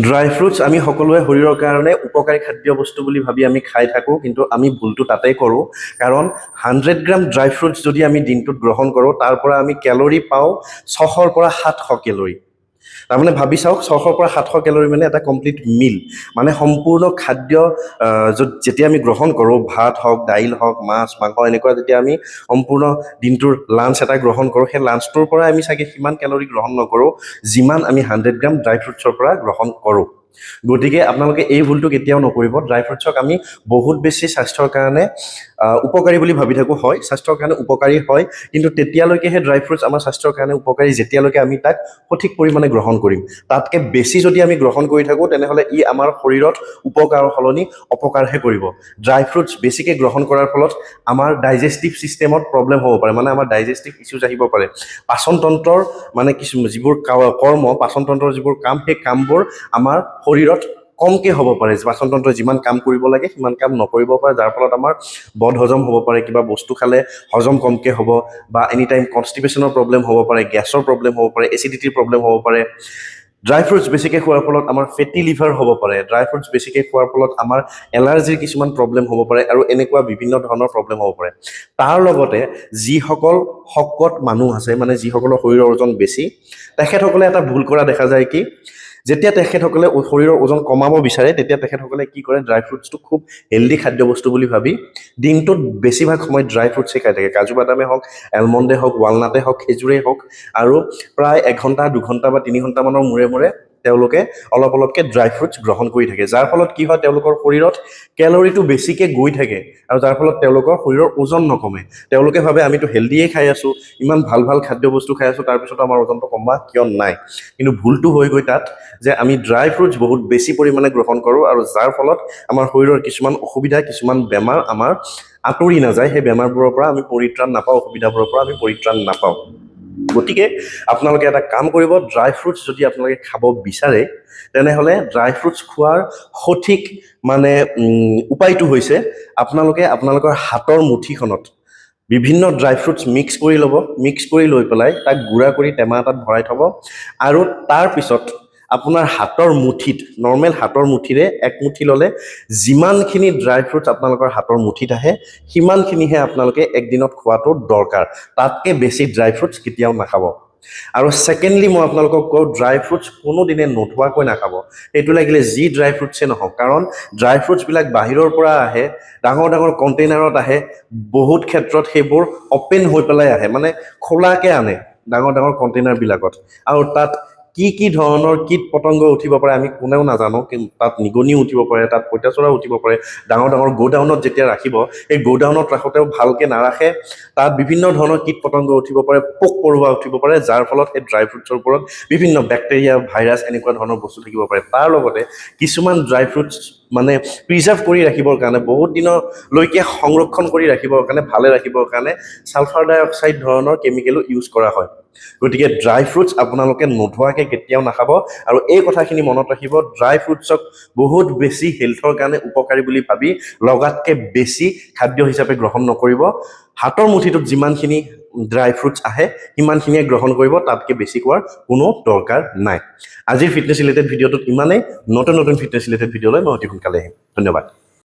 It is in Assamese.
ড্ৰাই ফ্ৰুটছ আমি সকলোৱে শৰীৰৰ কাৰণে উপকাৰী খাদ্য বস্তু বুলি ভাবি আমি খাই থাকোঁ, কিন্তু আমি ভুলটো তাতেই কৰোঁ। কাৰণ 100 গ্ৰাম ড্ৰাই ফ্ৰুটছ যদি আমি দিনটোত গ্ৰহণ কৰোঁ, তাৰ পৰা আমি কেলৰি পাওঁ 600 পৰা 700 কেলৰি। তাৰমানে ভাবি চাওক, 600 পৰা 700 কেলৰি মানে এটা কমপ্লিট মিল, মানে সম্পূৰ্ণ খাদ্য। যেতিয়া আমি গ্ৰহণ কৰোঁ, ভাত হওক, দাইল হওক, মাছ মাংস, এনেকুৱা যেতিয়া আমি সম্পূৰ্ণ দিনটোৰ লাঞ্চ এটা গ্ৰহণ কৰোঁ, সেই লাঞ্চটোৰ পৰা আমি চাগে সিমান কেলৰি গ্ৰহণ নকৰোঁ যিমান আমি 100 গ্ৰাম ড্ৰাই ফ্ৰুটছৰ পৰা গ্ৰহণ কৰোঁ। গতিকে আপোনালোকে এই ভুলটো কেতিয়াও নকৰিব। ড্ৰাই ফ্ৰুটছক আমি বহুত বেছি স্বাস্থ্যৰ কাৰণে উপকাৰী বুলি ভাবি থাকোঁ। হয়, স্বাস্থ্যৰ কাৰণে উপকাৰী হয়, কিন্তু তেতিয়ালৈকেহে ড্ৰাই ফ্ৰুটছ আমাৰ স্বাস্থ্যৰ কাৰণে উপকাৰী যেতিয়ালৈকে আমি তাক সঠিক পৰিমাণে গ্ৰহণ কৰিম। তাতকে বেছি যদি আমি গ্ৰহণ কৰি থাকোঁ, তেনেহ'লে ই আমাৰ শৰীৰত উপকাৰৰ সলনি অপকাৰহে কৰিব। ড্ৰাই ফ্ৰুটছ বেছিকৈ গ্ৰহণ কৰাৰ ফলত আমাৰ ডাইজেষ্টিভ ছিষ্টেমত প্ৰব্লেম হ'ব পাৰে, মানে আমাৰ ডাইজেষ্টিভ ইছ্যুজ আহিব পাৰে। পাচনতন্ত্ৰৰ মানে যিবোৰ কৰ্ম, পাচনতন্ত্ৰৰ যিবোৰ কাম, সেই কামবোৰ আমাৰ শৰীৰত কমকে হ'ব পাৰে। পাচনতন্ত্ৰই যিমান কাম কৰিব লাগে সিমান কাম নকৰিব পাৰে, যাৰ ফলত আমাৰ বদহজম হ'ব পাৰে, কিবা বস্তু খালে হজম কমকে হ'ব, বা এনি টাইম কনষ্টিপেশ্যনৰ প্ৰব্লেম হ'ব পাৰে, গেছৰ প্ৰব্লেম হ'ব পাৰে, এচিডিটিৰ প্ৰব্লেম হ'ব পাৰে। ড্ৰাই ফ্ৰুটছ বেছিকৈ খোৱাৰ ফলত আমাৰ ফেটি লিভাৰ হ'ব পাৰে। ড্ৰাই ফ্ৰুটছ বেছিকৈ খোৱাৰ ফলত আমাৰ এলাৰ্জিৰ কিছুমান প্ৰব্লেম হ'ব পাৰে, আৰু এনেকুৱা বিভিন্ন ধৰণৰ প্ৰব্লেম হ'ব পাৰে। তাৰ লগতে যিসকল শকত মানুহ আছে, মানে যিসকলৰ শৰীৰৰ ওজন বেছি, তেখেতসকলে এটা ভুল কৰা দেখা যায়। কি, যেতিয়া তেখেতসকলে শৰীৰৰ ওজন কমাব বিচাৰে, তেতিয়া তেখেতসকলে কি কৰে, ড্ৰাই ফ্ৰুটছটো খুব হেল্ডি খাদ্য বস্তু বুলি ভাবি দিনটোত বেছিভাগ সময় ড্ৰাই ফ্ৰুটছেই খাই থাকে। কাজু বাদামে হওক, এলমণ্ডে হওক, ৱালনাটে হওক, খেজুৰেই হওক, আৰু প্ৰায় 1 ঘণ্টা 2 ঘণ্টা বা 3 ঘণ্টামানৰ মূৰে মূৰে তেওঁলোকে অলপ অলপকৈ ড্ৰাই ফ্ৰুটছ গ্ৰহণ কৰি থাকে, যাৰ ফলত কি হয়, তেওঁলোকৰ শৰীৰত কেলৰিটো বেছিকৈ গৈ থাকে, আৰু যাৰ ফলত তেওঁলোকৰ শৰীৰৰ ওজন নকমে। তেওঁলোকে ভাবে আমিতো হেল্ডিয়ে খাই আছোঁ, ইমান ভাল ভাল খাদ্য বস্তু খাই আছোঁ, তাৰপিছত আমাৰ ওজনটো কমা কিয় নাই। কিন্তু ভুলটো হৈ গৈ তাত যে আমি ড্ৰাই ফ্ৰুটছ বহুত বেছি পৰিমাণে গ্ৰহণ কৰোঁ, আৰু যাৰ ফলত আমাৰ শৰীৰৰ কিছুমান অসুবিধা, কিছুমান বেমাৰ আমাৰ আঁতৰি নাযায়। সেই বেমাৰবোৰৰ পৰা আমি পৰিত্ৰাণ নাপাওঁ, অসুবিধাবোৰৰ পৰা আমি পৰিত্ৰাণ নাপাওঁ। গতিকে আপোনালোকে এটা কাম কৰিব, ড্ৰাই ফ্ৰুটছ যদি আপোনালোকে খাব বিচাৰে, তেনেহ'লে ড্ৰাই ফ্ৰুটছ খোৱাৰ সঠিক মানে উপায়টো হৈছে, আপোনালোকে আপোনালোকৰ হাতৰ মুঠিখনত বিভিন্ন ড্ৰাই ফ্ৰুটছ মিক্স কৰি ল'ব। মিক্স কৰি লৈ পেলাই তাক গুড়া কৰি টেমা এটাত ভৰাই থ'ব, আৰু তাৰপিছত আপোনাৰ হাতৰ মুঠিত, নৰ্মেল হাতৰ মুঠিৰে 1 মুঠি ল'লে যিমানখিনি ড্ৰাই ফ্ৰুটছ আপোনালোকৰ হাতৰ মুঠিত আহে, সিমানখিনিহে আপোনালোকে একদিনত খোৱাটো দৰকাৰ। তাতকৈ বেছি ড্ৰাই ফ্ৰুটছ কেতিয়াও নাখাব। আৰু ছেকেণ্ডলি মই আপোনালোকক কওঁ, ড্ৰাই ফ্ৰুটছ কোনোদিনে নোধোৱাকৈ নাখাব। সেইটো লাগিলে যি ড্ৰাই ফ্ৰুটছে নহওক, কাৰণ ড্ৰাই ফ্ৰুটছবিলাক বাহিৰৰ পৰা আহে, ডাঙৰ ডাঙৰ কণ্টেইনাৰত আহে, বহুত ক্ষেত্ৰত সেইবোৰ অপেন হৈ পেলাই আহে, মানে খোলাকৈ আনে ডাঙৰ ডাঙৰ কণ্টেইনাৰবিলাকত, আৰু তাত কি কি ধৰণৰ কীট পতংগ উঠিব পাৰে আমি কোনেও নাজানো। কিন্তু তাত নিগনি উঠিব পাৰে, তাত পঁইতাচোৰা উঠিব পাৰে। ডাঙৰ ডাঙৰ গ'ডাউনত যেতিয়া ৰাখিব, সেই গ'ডাউনত ৰাখোঁতেও ভালকৈ নাৰাখে, তাত বিভিন্ন ধৰণৰ কীট পতংগ উঠিব পাৰে, পোক পৰুৱা উঠিব পাৰে, যাৰ ফলত সেই ড্ৰাই ফ্ৰুটছৰ ওপৰত বিভিন্ন বেক্টেৰিয়া, ভাইৰাছ, এনেকুৱা ধৰণৰ বস্তু থাকিব পাৰে। তাৰ লগতে কিছুমান ড্ৰাই ফ্ৰুটছ মানে প্ৰিজাৰ্ভ কৰি ৰাখিবৰ কাৰণে, বহুত দিনলৈকে সংৰক্ষণ কৰি ৰাখিবৰ কাৰণে, ভালে ৰাখিবৰ কাৰণে ছালফাৰ ডাই অক্সাইড ধৰণৰ কেমিকেলো ইউজ কৰা হয়। গতিকে ড্ৰাই ফ্ৰুটছ আপোনালোকে নোধোৱাকৈ কেতিয়াও নাখাব। আৰু এই কথাখিনি মনত ৰাখিব, ড্ৰাই ফ্ৰুটছক বহুত বেছি হেল্থৰ কাৰণে উপকাৰী বুলি ভাবি লগাতকৈ বেছি খাদ্য হিচাপে গ্ৰহণ নকৰিব। হাতৰ মুঠিটোত যিমানখিনি ড্ৰাই ফ্ৰুটছ আহে সিমানখিনিয়ে গ্ৰহণ কৰিব, তাতকৈ বেছি খোৱাৰ কোনো দৰকাৰ নাই। আজিৰ ফিটনেছ ৰিলেটেড ভিডিঅ'টোত ইমানেই। নতুন নতুন ফিটনেছ ৰিলেটেড ভিডিঅ'লৈ মই অতি সোনকালে আহিম। ধন্যবাদ।